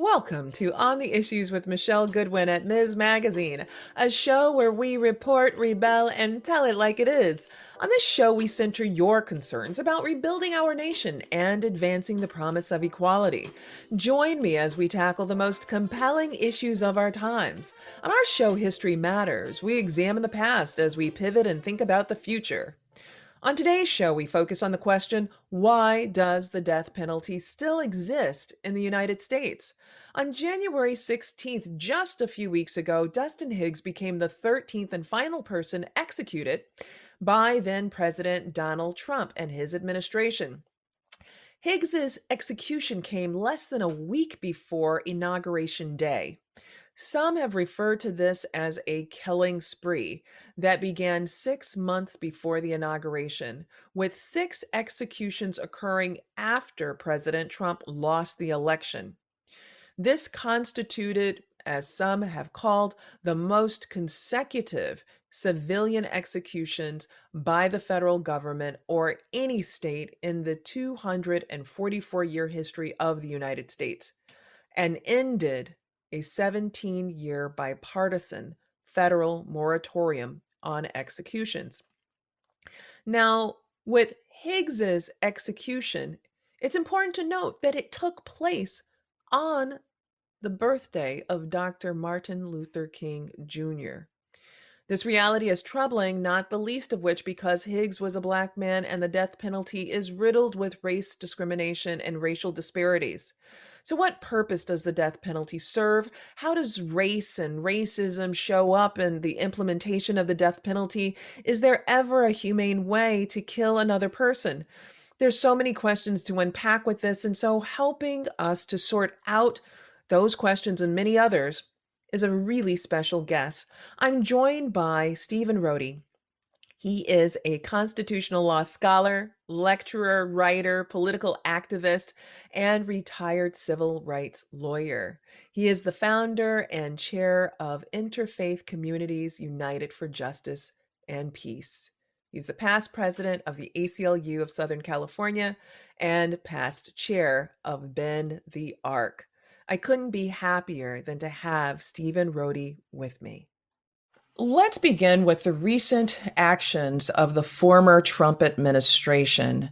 Welcome to On the Issues with Michelle Goodwin at Ms. Magazine, a show where we report, rebel, and tell it like it is. On this show, we center your concerns about rebuilding our nation and advancing the promise of equality. Join me as we tackle the most compelling issues of our times. On our show, History Matters, we examine the past as we pivot and think about the future. On today's show, we focus on the question, why does the death penalty still exist in the United States? On January 16th, just a few weeks ago, Dustin Higgs became the 13th and final person executed by then President Donald Trump and his administration. Higgs's execution came less than a week before Inauguration Day. Some have referred to this as a killing spree that began 6 months before the inauguration, with 6 executions occurring after President Trump lost the election. This constituted, as some have called, the most consecutive civilian executions by the federal government or any state in the 244-year history of the United States, and ended a 17-year bipartisan federal moratorium on executions. Now, with Higgs's execution, it's important to note that it took place on the birthday of Dr. Martin Luther King Jr. This reality is troubling, not the least of which because Higgs was a Black man and the death penalty is riddled with race discrimination and racial disparities. So what purpose does the death penalty serve? How does race and racism show up in the implementation of the death penalty? Is there ever a humane way to kill another person? There's so many questions to unpack with this, and so helping us to sort out those questions and many others is a really special guest. I'm joined by Stephen Rohde. He is a constitutional law scholar, lecturer, writer, political activist, and retired civil rights lawyer. He is the founder and chair of Interfaith Communities United for Justice and Peace. He's the past president of the ACLU of Southern California and past chair of Bend the Arc. I couldn't be happier than to have Stephen Rohde with me. Let's begin with the recent actions of the former Trump administration.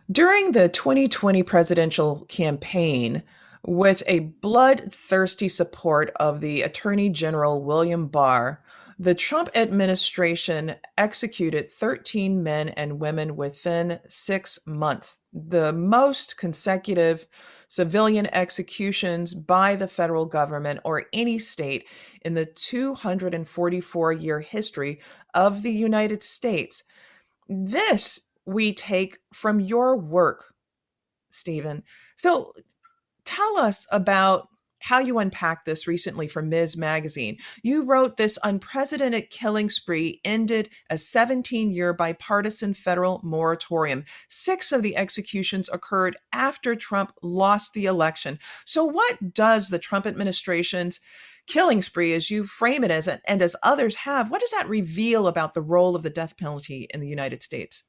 During the 2020 presidential campaign, with a bloodthirsty support of the Attorney General William Barr, the Trump administration executed 13 men and women within 6 months, the most consecutive civilian executions by the federal government or any state in the 244-year history of the United States. This we take from your work, Stephen. So tell us about how you unpacked this recently for Ms. Magazine. You wrote this unprecedented killing spree ended a 17-year bipartisan federal moratorium. 6 of the executions occurred after Trump lost the election. So what does the Trump administration's killing spree, as you frame it as, and as others have, what does that reveal about the role of the death penalty in the United States?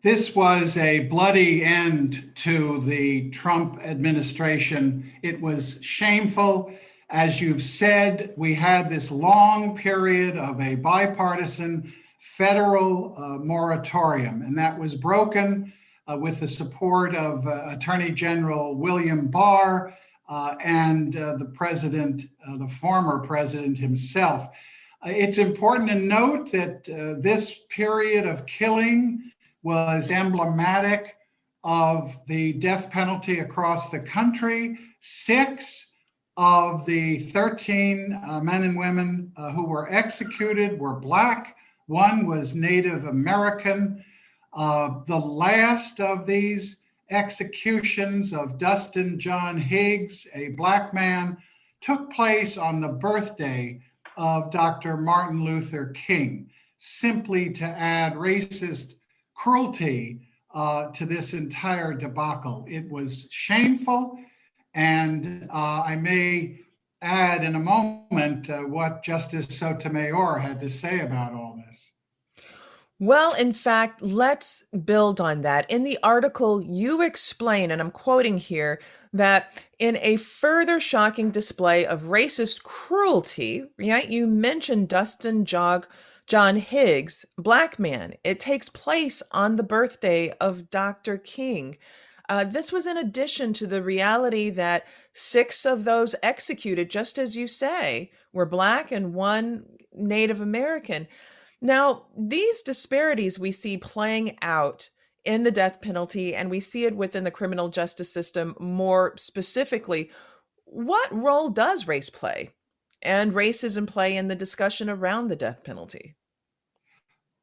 This was a bloody end to the Trump administration. It was shameful. As you've said, we had this long period of a bipartisan federal moratorium, and that was broken with the support of Attorney General William Barr and the president, the former president himself. It's important to note that this period of killing was emblematic of the death penalty across the country. 6 of the 13 men and women who were executed were Black. 1 was Native American. The last of these executions of Dustin John Higgs, a Black man, took place on the birthday of Dr. Martin Luther King, simply to add racist cruelty to this entire debacle. It was shameful, and I may add in a moment what Justice Sotomayor had to say about all this. Well, in fact, let's build on that. In the article, you explain, and I'm quoting here, that in a further shocking display of racist cruelty, right, you mentioned John Higgs, black man. It takes place on the birthday of Dr. King. This was in addition to the reality that six of those executed, just as you say, were black and one Native American. Now, these disparities we see playing out in the death penalty, and we see it within the criminal justice system more specifically. What role does race play and racism play in the discussion around the death penalty?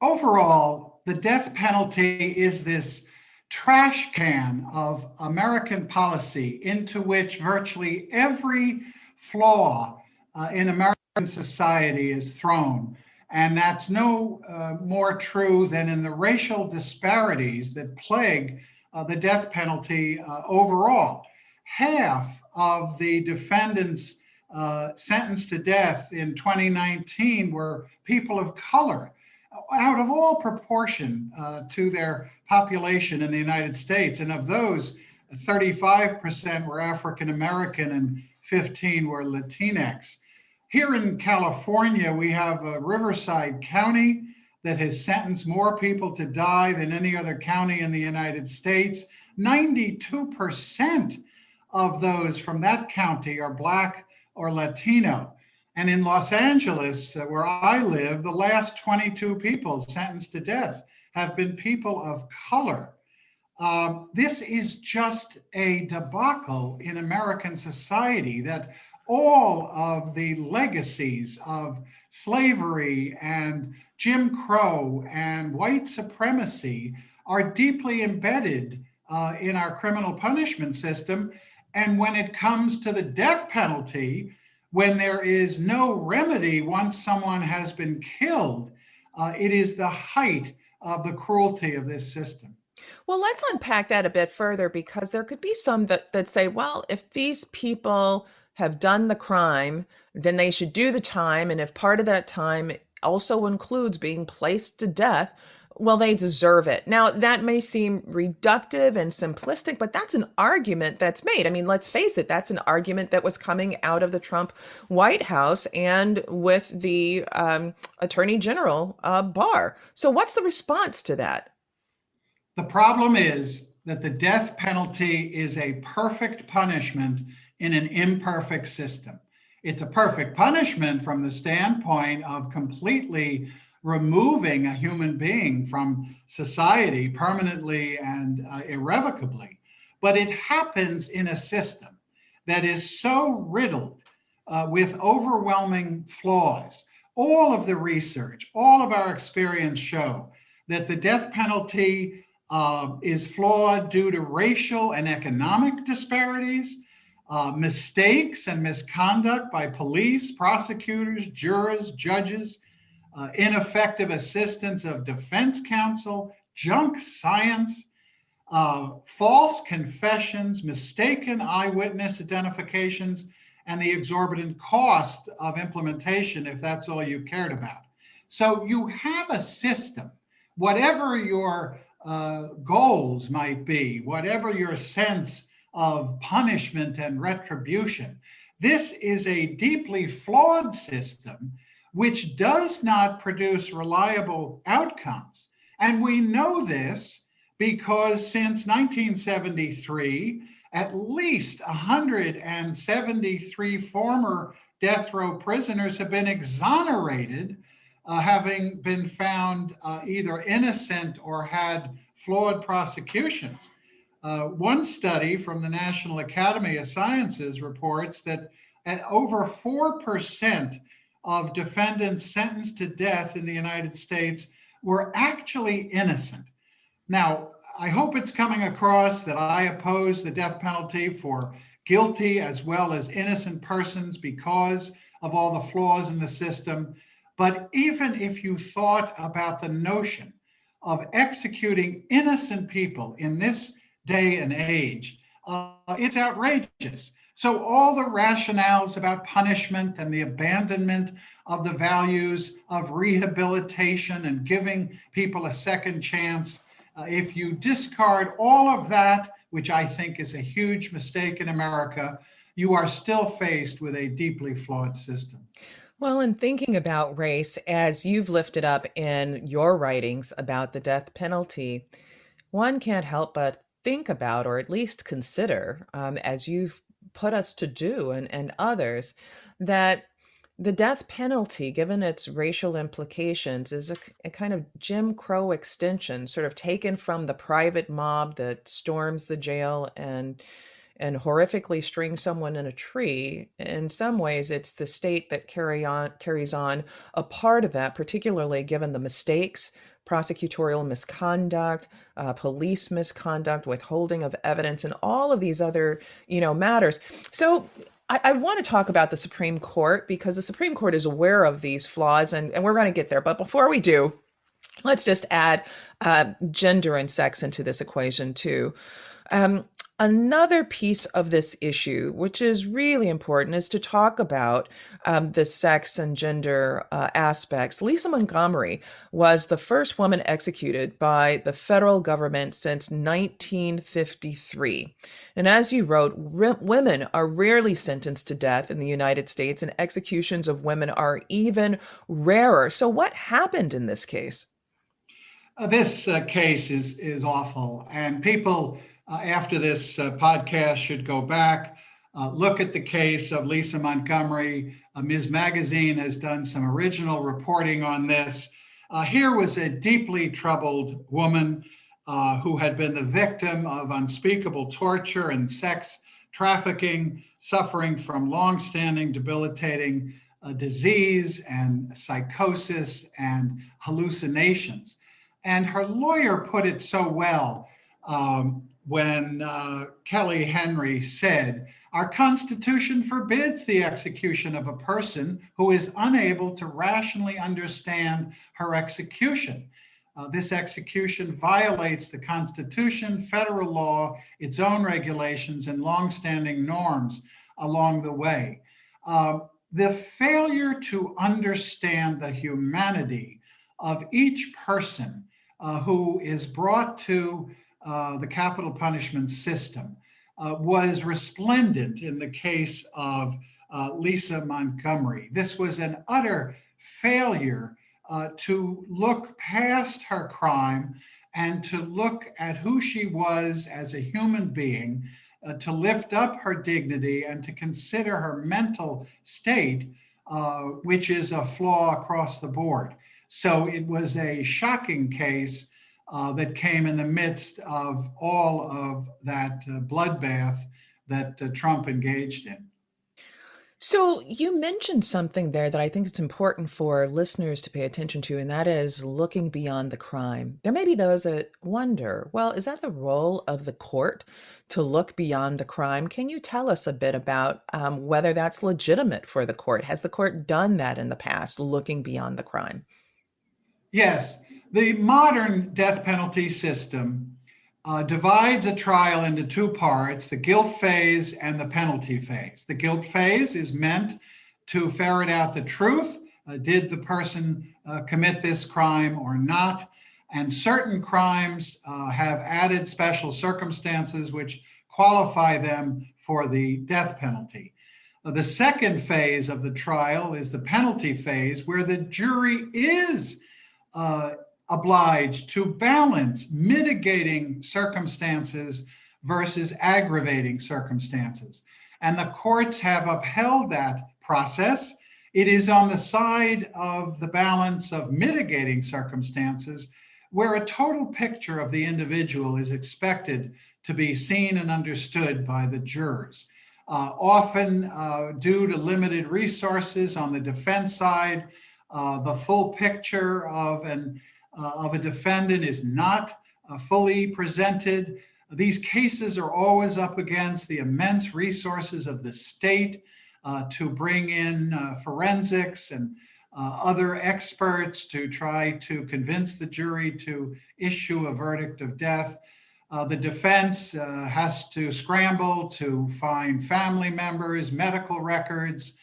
Overall, the death penalty is this trash can of American policy into which virtually every flaw in American society is thrown. And that's no more true than in the racial disparities that plague the death penalty overall. Half of the defendants sentenced to death in 2019 were people of color, out of all proportion to their population in the United States. And of those, 35% were African American and 15 were Latinx. Here in California, we have Riverside County that has sentenced more people to die than any other county in the United States. 92% of those from that county are Black or Latino. And in Los Angeles, where I live, the last 22 people sentenced to death have been people of color. This is just a debacle in American society, that all of the legacies of slavery and Jim Crow and white supremacy are deeply embedded in our criminal punishment system. And when it comes to the death penalty, when there is no remedy once someone has been killed, it is the height of the cruelty of this system. Well, let's unpack that a bit further, because there could be some that say, well, if these people have done the crime, then they should do the time. And if part of that time also includes being placed to death, well, they deserve it. Now, that may seem reductive and simplistic, but that's an argument that's made. I mean, let's face it, that's an argument that was coming out of the Trump White House and with the Attorney General Barr. So, what's the response to that? The problem is that the death penalty is a perfect punishment in an imperfect system. It's a perfect punishment from the standpoint of completely removing a human being from society permanently and irrevocably. But it happens in a system that is so riddled with overwhelming flaws. All of the research, all of our experience show that the death penalty is flawed due to racial and economic disparities, mistakes and misconduct by police, prosecutors, jurors, judges, ineffective assistance of defense counsel, junk science, false confessions, mistaken eyewitness identifications, and the exorbitant cost of implementation, if that's all you cared about. So you have a system, whatever your goals might be, whatever your sense of punishment and retribution, this is a deeply flawed system which does not produce reliable outcomes. And we know this because since 1973, at least 173 former death row prisoners have been exonerated, having been found either innocent or had flawed prosecutions. One study from the National Academy of Sciences reports that at over 4% of defendants sentenced to death in the United States were actually innocent. Now, I hope it's coming across that I oppose the death penalty for guilty as well as innocent persons because of all the flaws in the system. But even if you thought about the notion of executing innocent people in this day and age, it's outrageous. So all the rationales about punishment and the abandonment of the values of rehabilitation and giving people a second chance. If you discard all of that, which I think is a huge mistake in America, you are still faced with a deeply flawed system. Well, in thinking about race, as you've lifted up in your writings about the death penalty, one can't help but think about, or at least consider, as you've put us to do and others, that the death penalty, given its racial implications, is a kind of Jim Crow extension, sort of taken from the private mob that storms the jail and horrifically string someone in a tree. In some ways, it's the state that carries on a part of that, particularly given the mistakes, prosecutorial misconduct, police misconduct, withholding of evidence, and all of these other, matters. So I want to talk about the Supreme Court because the Supreme Court is aware of these flaws, and we're going to get there. But before we do, let's just add gender and sex into this equation too. Another piece of this issue, which is really important, is to talk about the sex and gender aspects. Lisa Montgomery was the first woman executed by the federal government since 1953. And as you wrote, women are rarely sentenced to death in the United States, and executions of women are even rarer. So what happened in this case? This case is awful, and people after this podcast should go back, look at the case of Lisa Montgomery. Ms. Magazine has done some original reporting on this. Here was a deeply troubled woman who had been the victim of unspeakable torture and sex trafficking, suffering from longstanding debilitating disease and psychosis and hallucinations. And her lawyer put it so well when Kelly Henry said, "Our Constitution forbids the execution of a person who is unable to rationally understand her execution. This execution violates the Constitution, federal law, its own regulations, and longstanding norms along the way." The failure to understand the humanity of each person who is brought to the capital punishment system was resplendent in the case of Lisa Montgomery. This was an utter failure to look past her crime and to look at who she was as a human being, to lift up her dignity and to consider her mental state, which is a flaw across the board. So it was a shocking case that came in the midst of all of that bloodbath that Trump engaged in. So you mentioned something there that I think it's important for listeners to pay attention to, and that is looking beyond the crime. There may be those that wonder, well, is that the role of the court to look beyond the crime? Can you tell us a bit about whether that's legitimate for the court? Has the court done that in the past, looking beyond the crime? Yes, the modern death penalty system divides a trial into two parts, the guilt phase and the penalty phase. The guilt phase is meant to ferret out the truth. Did the person commit this crime or not? And certain crimes have added special circumstances which qualify them for the death penalty. The second phase of the trial is the penalty phase, where the jury is obliged to balance mitigating circumstances versus aggravating circumstances. And the courts have upheld that process. It is on the side of the balance of mitigating circumstances where a total picture of the individual is expected to be seen and understood by the jurors. Often, due to limited resources on the defense side, the full picture of a defendant is not fully presented. These cases are always up against the immense resources of the state to bring in forensics and other experts to try to convince the jury to issue a verdict of death. The defense has to scramble to find family members, medical records,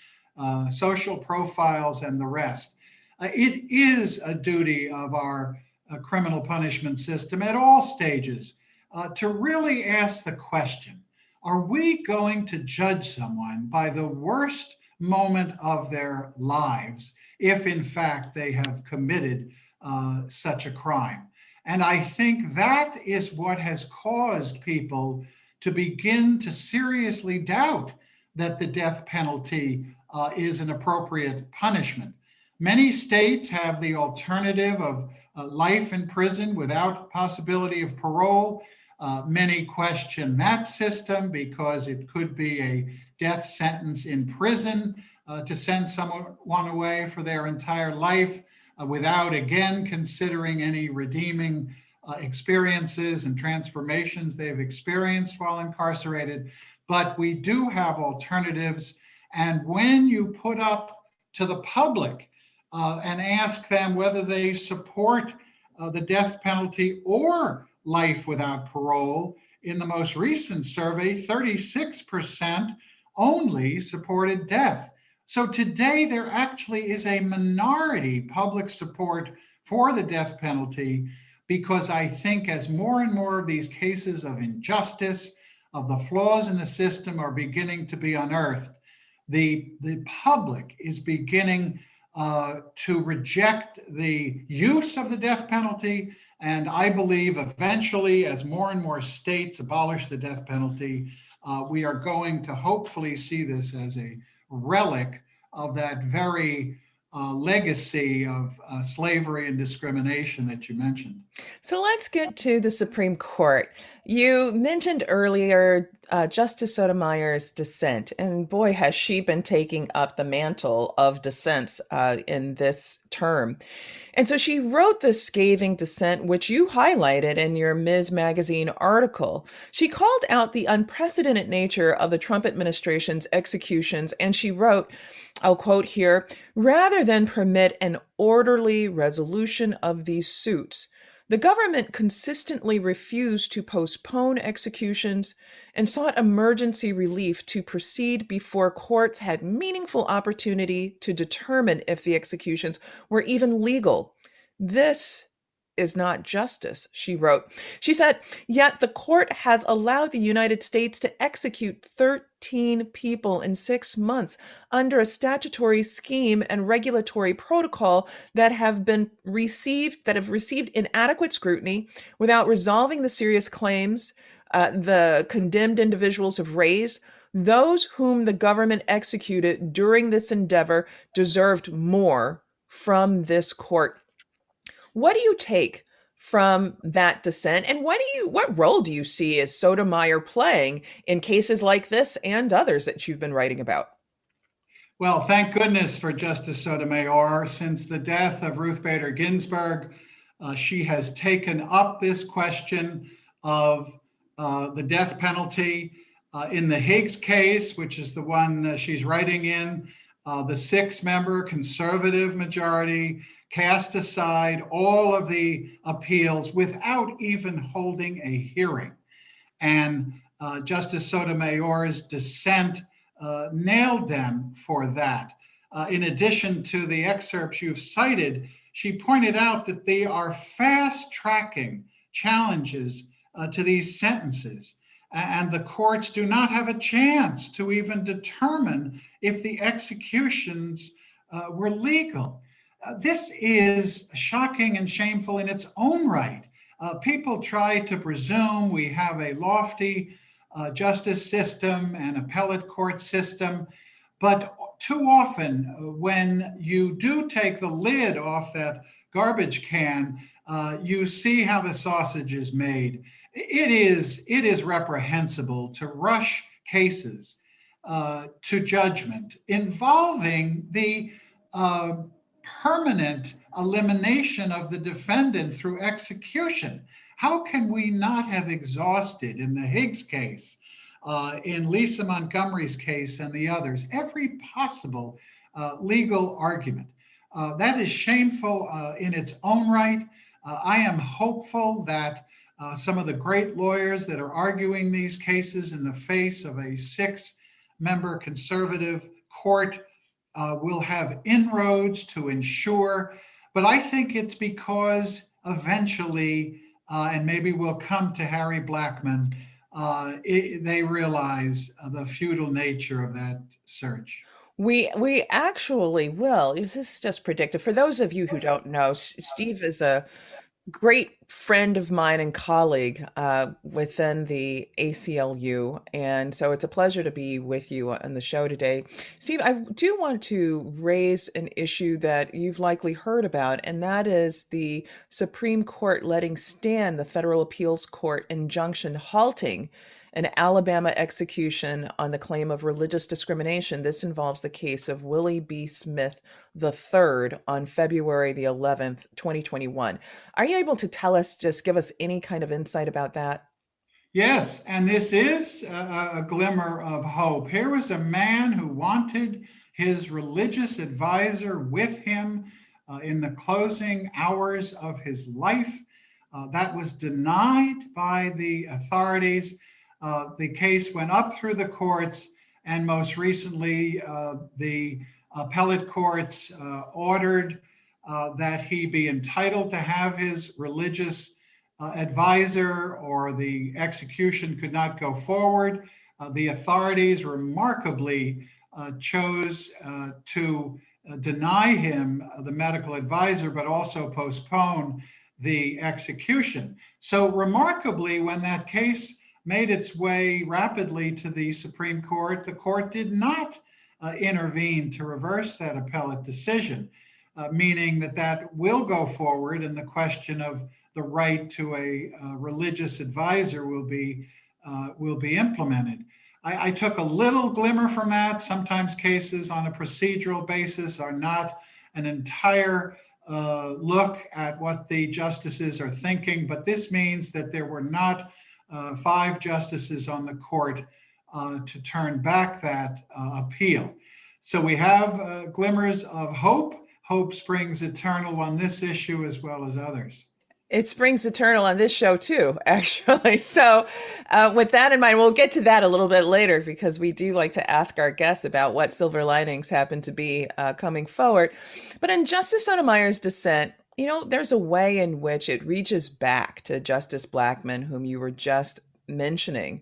social profiles, and the rest. It is a duty of our criminal punishment system at all stages to really ask the question, are we going to judge someone by the worst moment of their lives if in fact they have committed such a crime? And I think that is what has caused people to begin to seriously doubt that the death penalty is an appropriate punishment. Many states have the alternative of life in prison without possibility of parole. Many question that system because it could be a death sentence in prison to send someone away for their entire life without again considering any redeeming experiences and transformations they've experienced while incarcerated. But we do have alternatives. And when you put up to the public and ask them whether they support the death penalty or life without parole, in the most recent survey, 36% only supported death. So today there actually is a minority public support for the death penalty, because I think as more and more of these cases of injustice, of the flaws in the system are beginning to be unearthed, the public is beginning to reject the use of the death penalty. And I believe eventually, as more and more states abolish the death penalty, we are going to hopefully see this as a relic of that very legacy of slavery and discrimination that you mentioned. So let's get to the Supreme Court. You mentioned earlier Justice Sotomayor's dissent, and boy, has she been taking up the mantle of dissents in this term. And so she wrote this scathing dissent, which you highlighted in your Ms. Magazine article. She called out the unprecedented nature of the Trump administration's executions, and she wrote, I'll quote here, rather than permit an orderly resolution of these suits, the government consistently refused to postpone executions and sought emergency relief to proceed before courts had meaningful opportunity to determine if the executions were even legal. This is not justice, she wrote. She said, yet the court has allowed the United States to execute 13 people in 6 months under a statutory scheme and regulatory protocol that have received inadequate scrutiny without resolving the serious claims the condemned individuals have raised. Those whom the government executed during this endeavor deserved more from this court. What do you take from that dissent, and what role do you see as Sotomayor playing in cases like this and others that you've been writing about? Well, thank goodness for Justice Sotomayor. Since the death of Ruth Bader Ginsburg, she has taken up this question of the death penalty. In the Higgs case, which is the one she's writing in, the 6-member conservative majority cast aside all of the appeals without even holding a hearing. And Justice Sotomayor's dissent nailed them for that. In addition to the excerpts you've cited, she pointed out that they are fast-tracking challenges to these sentences, and the courts do not have a chance to even determine if the executions were legal. This is shocking and shameful in its own right. People try to presume we have a lofty justice system and appellate court system, but too often when you do take the lid off that garbage can, you see how the sausage is made. It is reprehensible to rush cases to judgment involving the permanent elimination of the defendant through execution. How can we not have exhausted in the Higgs case, in Lisa Montgomery's case and the others, every possible legal argument? That is shameful in its own right. I am hopeful that some of the great lawyers that are arguing these cases in the face of a 6-member conservative court will have inroads to ensure, but I think it's because eventually, and maybe we'll come to Harry Blackmun, they realize the futile nature of that search. We actually will. This is just predictive. For those of you who don't know, Steve is a great friend of mine and colleague within the ACLU. And so it's a pleasure to be with you on the show today. Steve, I do want to raise an issue that you've likely heard about, and that is the Supreme Court letting stand the Federal Appeals Court injunction halting an Alabama execution on the claim of religious discrimination. This involves the case of Willie B. Smith III on February the 11th, 2021. Are you able to tell us, just give us any kind of insight about that? Yes, and this is a glimmer of hope. Here was a man who wanted his religious advisor with him in the closing hours of his life. That was denied by the authorities. The case went up through the courts, and most recently, the appellate courts ordered that he be entitled to have his religious advisor, or the execution could not go forward. The authorities remarkably chose to deny him the medical advisor, but also postpone the execution. So remarkably, when that case made its way rapidly to the Supreme Court, the court did not intervene to reverse that appellate decision, meaning that that will go forward, and the question of the right to a religious advisor will be implemented. I took a little glimmer from that. Sometimes cases on a procedural basis are not an entire look at what the justices are thinking, but this means that there were not 5 justices on the court to turn back that appeal. So we have glimmers of hope. Hope springs eternal on this issue as well as others. It springs eternal on this show too, actually. So, with that in mind, we'll get to that a little bit later, because we do like to ask our guests about what silver linings happen to be coming forward. But in Justice Sotomayor's dissent, there's a way in which it reaches back to Justice Blackmun, whom you were just mentioning.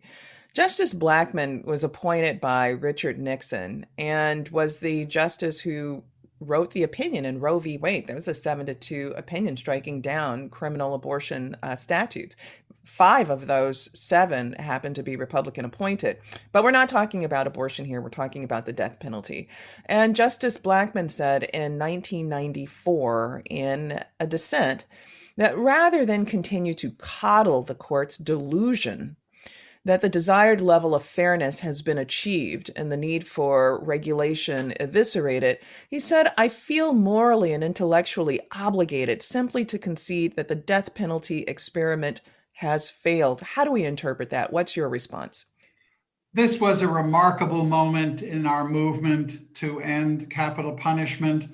Justice Blackmun was appointed by Richard Nixon and was the justice who wrote the opinion in Roe v. Wade. That was a 7-2 opinion striking down criminal abortion statutes. 5 of those 7 happened to be Republican appointed. But we're not talking about abortion here. We're talking about the death penalty. And Justice Blackmun said in 1994 in a dissent that rather than continue to coddle the court's delusion that the desired level of fairness has been achieved and the need for regulation eviscerated, he said, "I feel morally and intellectually obligated simply to concede that the death penalty experiment has failed." How do we interpret that? What's your response? This was a remarkable moment in our movement to end capital punishment.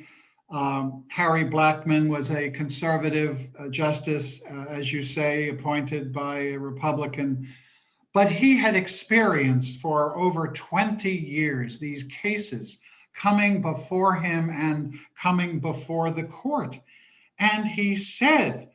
Harry Blackmun was a conservative justice, as you say, appointed by a Republican. But he had experienced for over 20 years these cases coming before him and coming before the court. And he said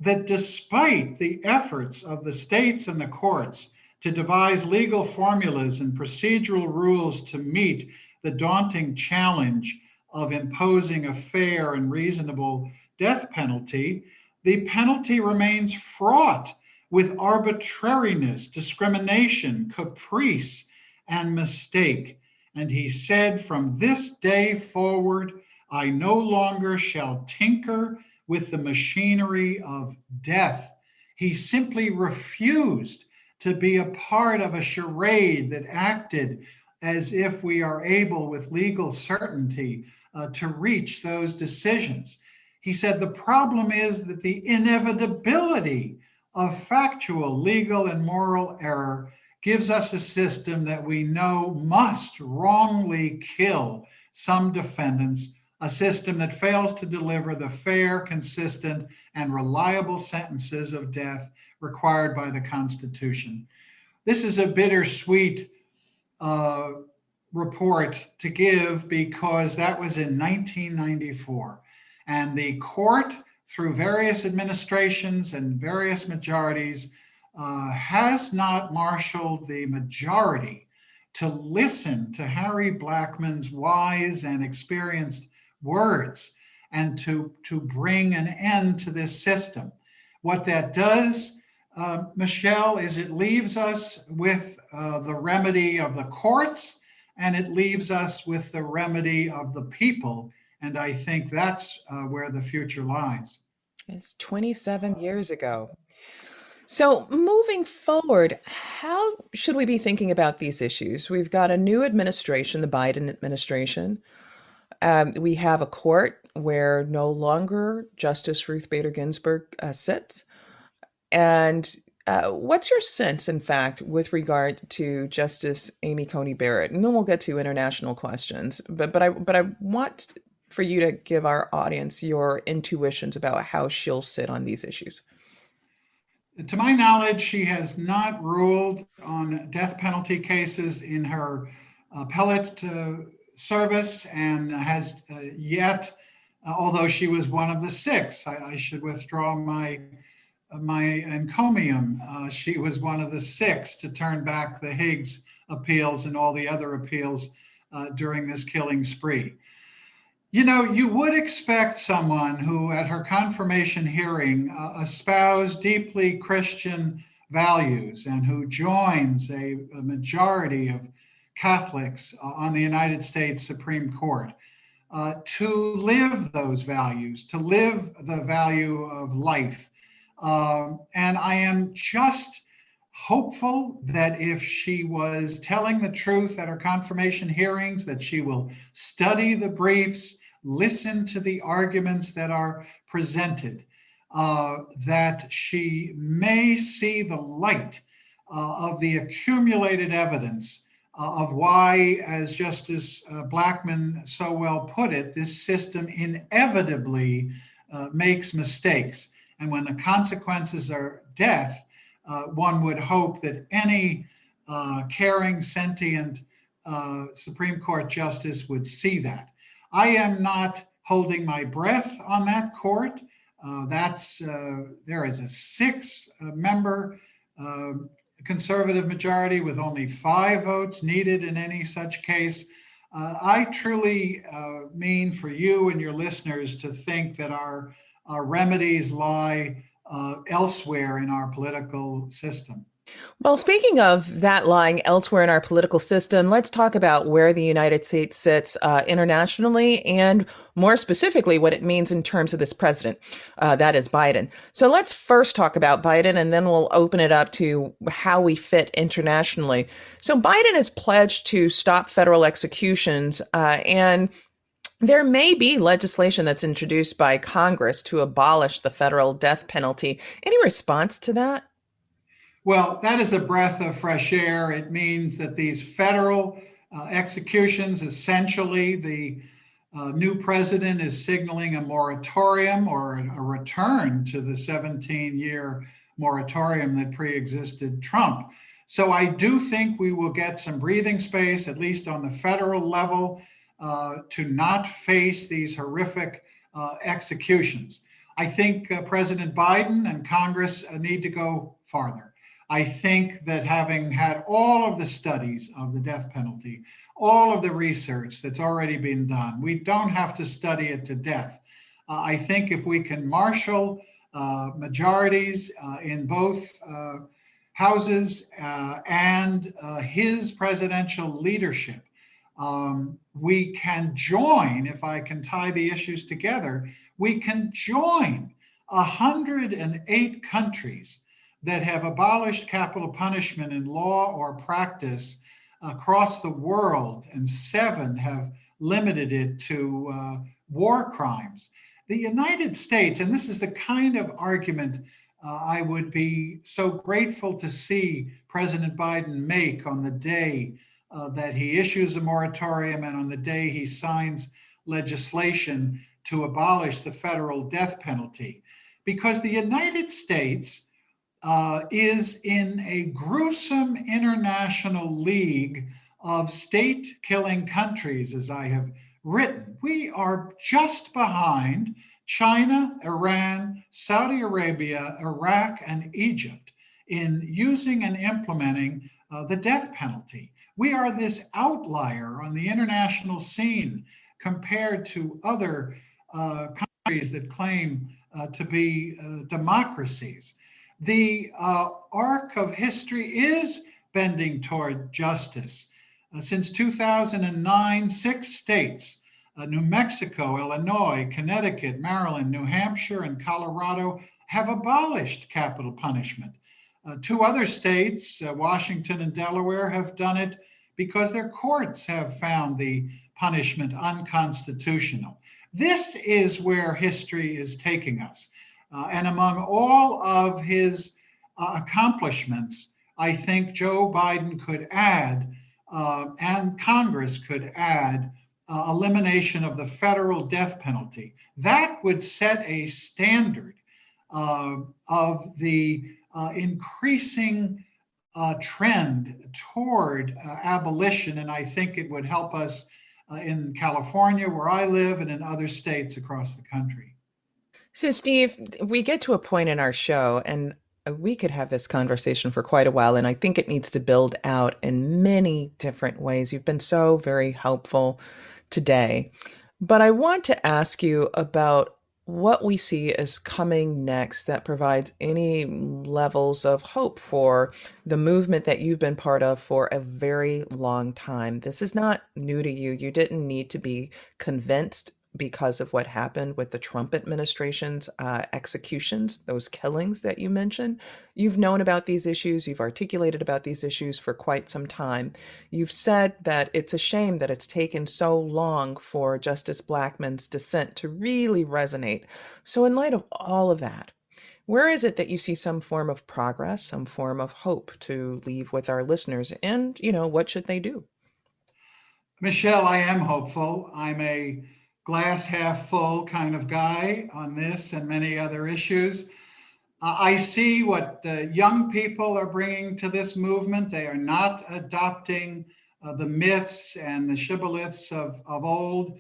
that despite the efforts of the states and the courts to devise legal formulas and procedural rules to meet the daunting challenge of imposing a fair and reasonable death penalty, the penalty remains fraught with arbitrariness, discrimination, caprice, and mistake. And he said, "From this day forward, I no longer shall tinker with the machinery of death." He simply refused to be a part of a charade that acted as if we are able with legal certainty to reach those decisions. He said, "The problem is that the inevitability of factual, legal, and moral error gives us a system that we know must wrongly kill some defendants, a system that fails to deliver the fair, consistent, and reliable sentences of death required by the Constitution." This is a bittersweet report to give because that was in 1994. And the court, through various administrations and various majorities, has not marshaled the majority to listen to Harry Blackmun's wise and experienced words and to bring an end to this system. What that does, Michelle, is it leaves us with the remedy of the courts, and it leaves us with the remedy of the people. And I think that's where the future lies. It's 27 years ago. So, moving forward, how should we be thinking about these issues? We've got a new administration, the Biden administration. We have a court where no longer Justice Ruth Bader Ginsburg sits. And what's your sense, in fact, with regard to Justice Amy Coney Barrett? And then we'll get to international questions. But I want for you to give our audience your intuitions about how she'll sit on these issues. To my knowledge, she has not ruled on death penalty cases in her appellate service and has yet, although she was one of the six, I should withdraw my encomium. She was one of the six to turn back the Higgs appeals and all the other appeals during this killing spree. You know, you would expect someone who at her confirmation hearing espoused deeply Christian values and who joins a majority of Catholics on the United States Supreme Court to live those values, to live the value of life. And I am just hopeful that if she was telling the truth at her confirmation hearings, that she will study the briefs, listen to the arguments that are presented, that she may see the light of the accumulated evidence of why, as Justice Blackmun so well put it, this system inevitably makes mistakes. And when the consequences are death, one would hope that any caring, sentient Supreme Court justice would see that. I am not holding my breath on that court. There is a six-member conservative majority with only 5 votes needed in any such case. I truly mean for you and your listeners to think that our remedies lie elsewhere in our political system. Well, speaking of that lying elsewhere in our political system, let's talk about where the United States sits internationally and more specifically what it means in terms of this president, that is Biden. So let's first talk about Biden and then we'll open it up to how we fit internationally. So Biden has pledged to stop federal executions and there may be legislation that's introduced by Congress to abolish the federal death penalty. Any response to that? Well, that is a breath of fresh air. It means that these federal executions, essentially, the new president is signaling a moratorium or a return to the 17-year moratorium that pre-existed Trump. So I do think we will get some breathing space, at least on the federal level, to not face these horrific executions. I think President Biden and Congress need to go farther. I think that having had all of the studies of the death penalty, all of the research that's already been done, we don't have to study it to death. I think if we can marshal majorities in both houses and his presidential leadership, we can join, if I can tie the issues together, we can join 108 countries that have abolished capital punishment in law or practice across the world, and 7 have limited it to war crimes. The United States, and this is the kind of argument I would be so grateful to see President Biden make on the day that he issues a moratorium and on the day he signs legislation to abolish the federal death penalty. Because the United States is in a gruesome international league of state killing countries, as I have written, we are just behind China, Iran, Saudi Arabia, Iraq, and Egypt in using and implementing the death penalty. We are this outlier on the international scene compared to other countries that claim to be democracies. The arc of history is bending toward justice. Since 2009, 6 states, New Mexico, Illinois, Connecticut, Maryland, New Hampshire, and Colorado, have abolished capital punishment. 2 other states, Washington and Delaware, have done it because their courts have found the punishment unconstitutional. This is where history is taking us. And among all of his accomplishments, I think Joe Biden could add, and Congress could add, elimination of the federal death penalty. That would set a standard of the increasing trend toward abolition, and I think it would help us in California, where I live, and in other states across the country. So, Steve, we get to a point in our show, and we could have this conversation for quite a while, and I think it needs to build out in many different ways. You've been so very helpful today. But I want to ask you about what we see as coming next that provides any levels of hope for the movement that you've been part of for a very long time. This is not new to you. You didn't need to be convinced because of what happened with the Trump administration's executions, those killings that you mentioned. You've known about these issues. You've articulated about these issues for quite some time. You've said that it's a shame that it's taken so long for Justice Blackmun's dissent to really resonate. So in light of all of that, where is it that you see some form of progress, some form of hope to leave with our listeners? And, what should they do? Michelle, I am hopeful. I'm a glass half full kind of guy on this and many other issues. I see what young people are bringing to this movement. They are not adopting the myths and the shibboleths of old.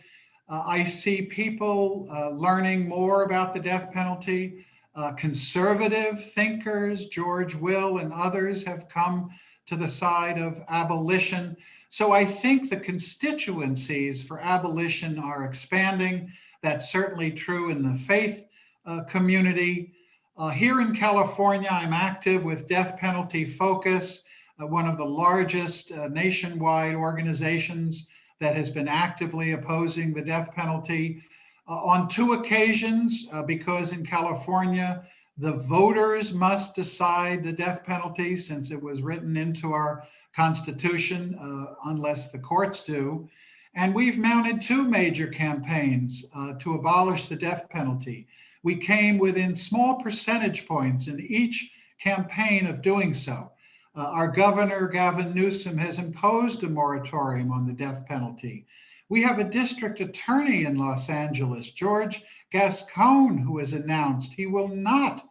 I see people learning more about the death penalty. Conservative thinkers, George Will and others, have come to the side of abolition. So I think the constituencies for abolition are expanding. That's certainly true in the faith community. Here in California, I'm active with Death Penalty Focus, one of the largest nationwide organizations that has been actively opposing the death penalty. On 2 occasions, because in California, the voters must decide the death penalty since it was written into our Constitution, unless the courts do. And we've mounted 2 major campaigns to abolish the death penalty. We came within small percentage points in each campaign of doing so. Our governor, Gavin Newsom, has imposed a moratorium on the death penalty. We have a district attorney in Los Angeles, George Gascon, who has announced he will not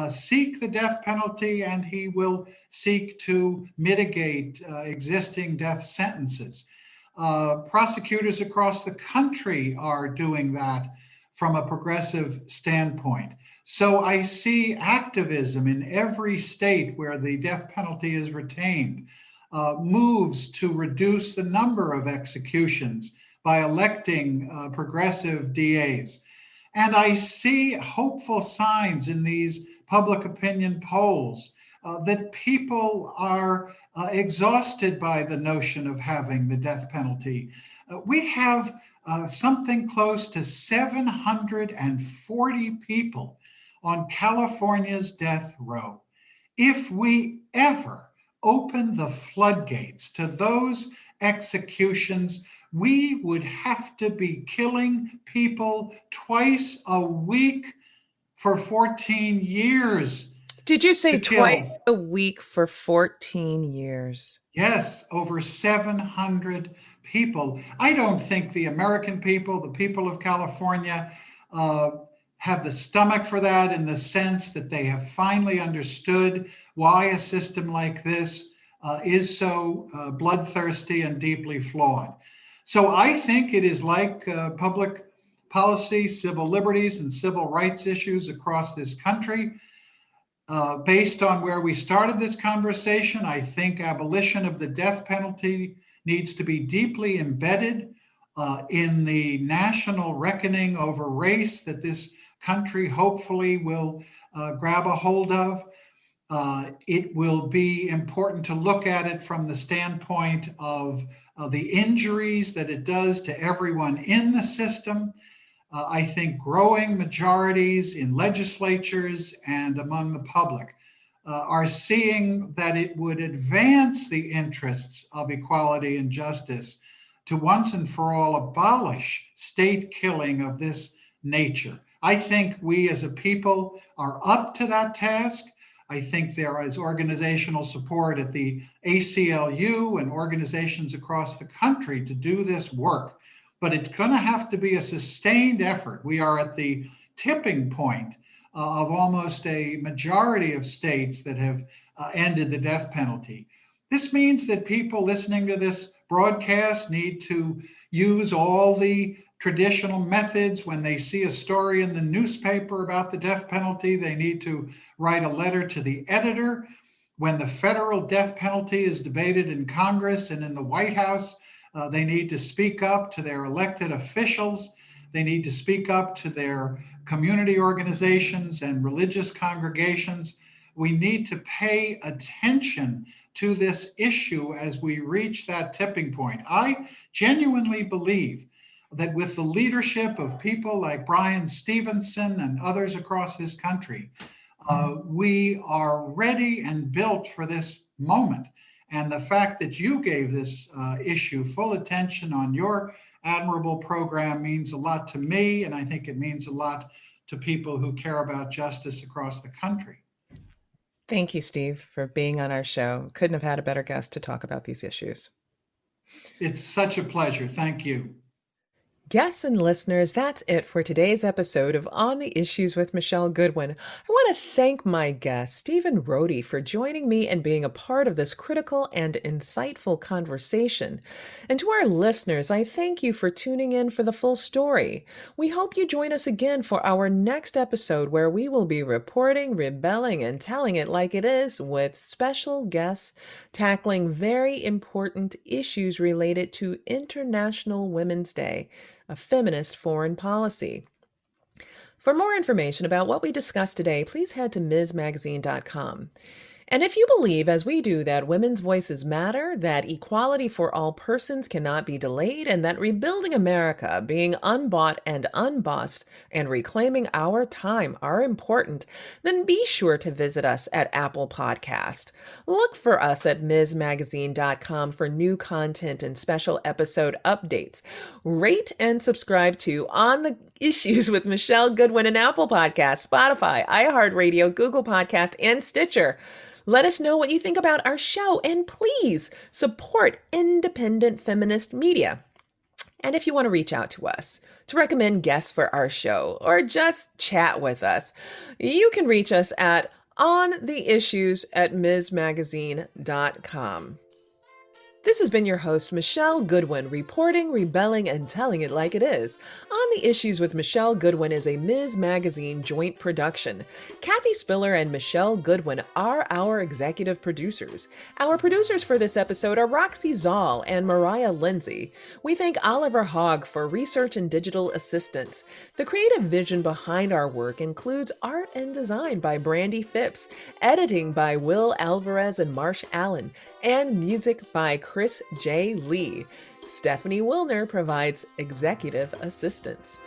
seek the death penalty, and he will seek to mitigate existing death sentences. Prosecutors across the country are doing that from a progressive standpoint. So I see activism in every state where the death penalty is retained, moves to reduce the number of executions by electing progressive DAs. And I see hopeful signs in these public opinion polls that people are exhausted by the notion of having the death penalty. We have something close to 740 people on California's death row. If we ever open the floodgates to those executions, we would have to be killing people twice a week for 14 years. Did you say twice a week for 14 years? Yes, over 700 people. I don't think the American people, the people of California, have the stomach for that, in the sense that they have finally understood why a system like this is so bloodthirsty and deeply flawed. So I think it is like public policy, civil liberties, and civil rights issues across this country. Based on where we started this conversation, I think abolition of the death penalty needs to be deeply embedded in the national reckoning over race that this country hopefully will grab a hold of. It will be important to look at it from the standpoint of the injuries that it does to everyone in the system. I think growing majorities in legislatures and among the public are seeing that it would advance the interests of equality and justice to once and for all abolish state killing of this nature. I think we as a people are up to that task. I think there is organizational support at the ACLU and organizations across the country to do this work, but it's going to have to be a sustained effort. We are at the tipping point of almost a majority of states that have ended the death penalty. This means that people listening to this broadcast need to use all the traditional methods. When they see a story in the newspaper about the death penalty, they need to write a letter to the editor. When the federal death penalty is debated in Congress and in the White House, they need to speak up to their elected officials. They need to speak up to their community organizations and religious congregations. We need to pay attention to this issue as we reach that tipping point. I genuinely believe that with the leadership of people like Brian Stevenson and others across this country, we are ready and built for this moment. And the fact that you gave this issue full attention on your admirable program means a lot to me, and I think it means a lot to people who care about justice across the country. Thank you, Steve, for being on our show. Couldn't have had a better guest to talk about these issues. It's such a pleasure. Thank you. Guests and listeners, that's it for today's episode of On the Issues with Michelle Goodwin. I want to thank my guest, Stephen Rohde, for joining me and being a part of this critical and insightful conversation. And to our listeners, I thank you for tuning in for the full story. We hope you join us again for our next episode, where we will be reporting, rebelling, and telling it like it is, with special guests tackling very important issues related to International Women's Day, a feminist foreign policy. For more information about what we discussed today, please head to msmagazine.com. And if you believe, as we do, that women's voices matter, that equality for all persons cannot be delayed, and that rebuilding America, being unbought and unbossed, and reclaiming our time are important, then be sure to visit us at Apple Podcast. Look for us at msmagazine.com for new content and special episode updates. Rate and subscribe to On the Issues with Michelle Goodwin and Apple Podcast, Spotify, iHeartRadio, Google Podcast, and Stitcher. Let us know what you think about our show, and please support independent feminist media. And if you want to reach out to us to recommend guests for our show or just chat with us, you can reach us at ontheissues@msmagazine.com. This has been your host, Michelle Goodwin, reporting, rebelling, and telling it like it is. On the Issues with Michelle Goodwin is a Ms. Magazine joint production. Kathy Spiller and Michelle Goodwin are our executive producers. Our producers for this episode are Roxy Zoll and Mariah Lindsay. We thank Oliver Hogg for research and digital assistance. The creative vision behind our work includes art and design by Brandy Phipps, editing by Will Alvarez and Marsh Allen, and music by Chris J. Lee. Stephanie Wilner provides executive assistance.